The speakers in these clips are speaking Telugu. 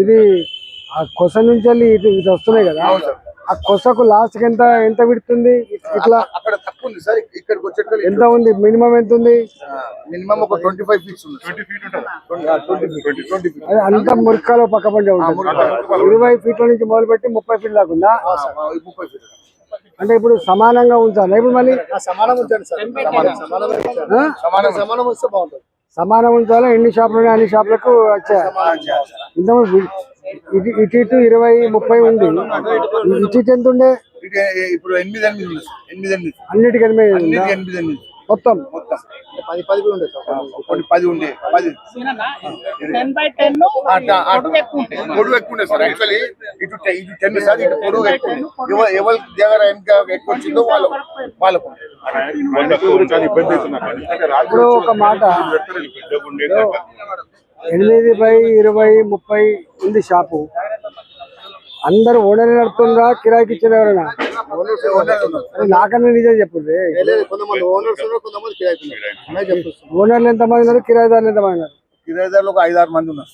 ఇది ఆ కొస నుంచి వెళ్ళి ఇటు ఇటు వస్తున్నాయి కదా, ఆ కొసకు లాస్ట్ ఎంత ఎంత విడుతుంది ఇట్లా అక్కడ తక్కువ ఉంది సార్. ఇక్కడికి వచ్చేటప్పుడు ఎంత ఉంది? మినిమం ఎంత ఉంది? మినిమం ఒక 25 ఫీట్స్ ఉంది. 20 ఫీట్ ఉంటుంది. అదే అంతా మురికాలో పక్క పండే ఉంటుంది. 20 ఫీట్ల నుంచి మొదలు పెట్టి 30 ఫీట్ దాకా ఉందా? 30 ఫీట్. అంటే ఇప్పుడు సమానంగా ఉంచాలి. ఇప్పుడు మళ్ళీ సమానం ఉంచండి సార్. సమానం వస్తే బాగుంటుంది. సమానం ఉంచాలి. ఎన్ని షాపులు ఉన్నాయి అన్ని షాపులకు వచ్చాయి. ఇంతకుముందు ఇటు ఇటు 20, 30 ఉంది. ఇటు ఎంత ఉండే? ఇప్పుడు 8 అన్నిటికీ 8 మొత్తం 10 ఉండే సార్. 10 ఉండే 10 పొడుగు ఎక్కువ ఉండే సార్. యాక్చువల్లీ ఇటు 10 సార్. ఇటు పొడుగు ఎక్కువ. ఎవరి దగ్గర ఇంకా ఎక్కువ వచ్చిందో వాళ్ళకు. ఇప్పుడు ఒక మాట, 8 బై 20, 30 ఉంది షాపు. అందరు ఓనర్ నడుతుందా, కిరాయికి ఇచ్చిన ఎవరైనా? నాకన్నా నిజం చెప్పుంది. ఓనర్లు ఎంతమంది ఉన్నారు, కిరాయిదారులు ఎంతమంది ఉన్నారు? కిరాయిదారులు ఒక 5-6 మంది ఉన్నారు.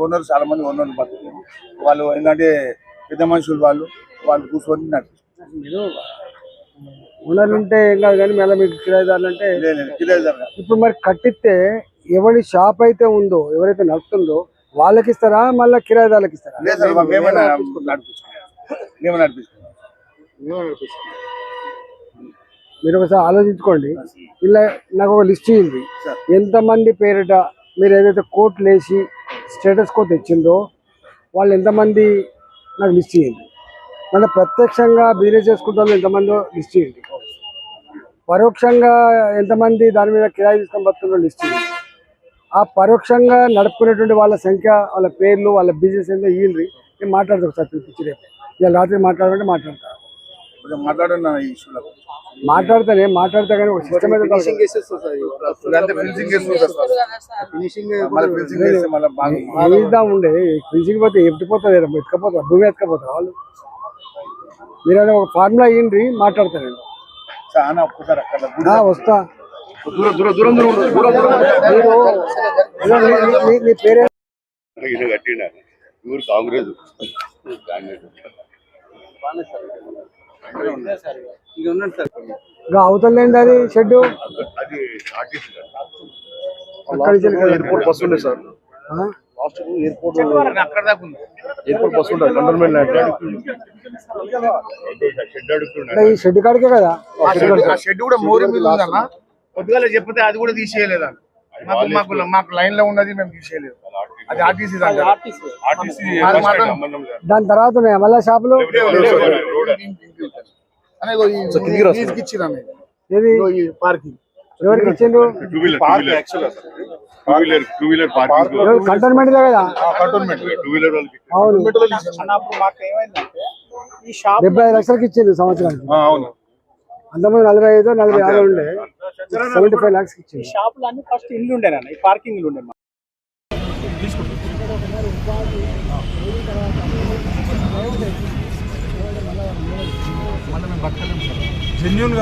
ఓనర్ చాలా మంది ఓనర్లు బతుకుతారు. వాళ్ళు ఏంటంటే పెద్ద మనుషులు, వాళ్ళు కూర్చొని నడిపిస్తారు. మీరు ఓనర్లు ఉంటే ఏం కాదు, కానీ మళ్ళీ మీకు కిరాయిదారులు అంటే కిరాయిదారు. ఇప్పుడు మరి కట్టిస్తే ఎవరి షాప్ అయితే ఉందో, ఎవరైతే నడుపుతుందో వాళ్ళకి ఇస్తారా, మళ్ళీ కిరాయిదారులకు ఇస్తారా? మేమే నడిపిస్తాం. మీరు ఒకసారి ఆలోచించుకోండి. ఇలా నాకు ఒక లిస్ట్ ఇవ్వండి, ఎంతమంది పేరిట మీరు ఏదైతే కోర్టులు వేసి స్టేటస్ కో తెచ్చిందో వాళ్ళు ఎంతమంది నాకు లిస్ట్ ఇవ్వండి. మళ్ళీ ప్రత్యక్షంగా బిజినెస్ చేసుకుంటారో ఎంతమందో లిస్ట్ ఇవ్వండి. పరోక్షంగా ఎంతమంది దాని మీద కిరాయి తీసుకొని బతుకున్నారో లిస్ట్ ఇవ్వండి. ఆ పరోక్షంగా నడుపుకునేటువంటి వాళ్ళ సంఖ్య, వాళ్ళ పేర్లు, వాళ్ళ బిజినెస్ ఏంటో ఇవ్వండి. నేను మాట్లాడతా ఒకసారి పిలిపించి రేపు. ఇలా రాత్రి మాట్లాడమంటే మాట్లాడతా. మాట్లాడతా కానీ ఒక సిస్టమ్ ఉండే ఫినిషింగ్ పోతే ఎత్తిపోతుంది, ఎత్తుకపోతా, భూమి ఎత్తుకపోతా వాళ్ళు. మీరు ఒక ఫార్ములా ఇవ్వండి, మాట్లాడతా నేను. వస్తా. మీ పేరే కాంగ్రెస్ అవుతుందండి అది షెడ్. ఎయిర్పోర్ట్ బస్ ఉండే సార్. ఎయిర్పోర్ట్ బస్ ఉంటుంది. కంటోన్మెంట్ ఈ షెడ్ కాడికే కదా. షెడ్ కూడా మోరీ మీద ఉందన్న. పొద్దుగాల చెప్తే అది కూడా తీసేయలేదా? మాకు లైన్ లో ఉన్నది, మేము తీసేయలేదు. అది ఆర్టీసీ. దాని తర్వాత మళ్ళా షాపులు పార్కింగ్ ఎవరికి ఇచ్చిండ్రు? కంటోన్మెంట్ కదా. అవును, 75 లక్షలకి ఇచ్చింది సంవత్సరానికి. అంతమంది 45, 46 ఉండే 75 lakhs ఇచ్చింది. షాపులు అన్ని ఫస్ట్ ఇల్లు ఉండేనా, ఈ పార్కింగ్ ఇల్లు ఉండే. జెన్యూన్ గా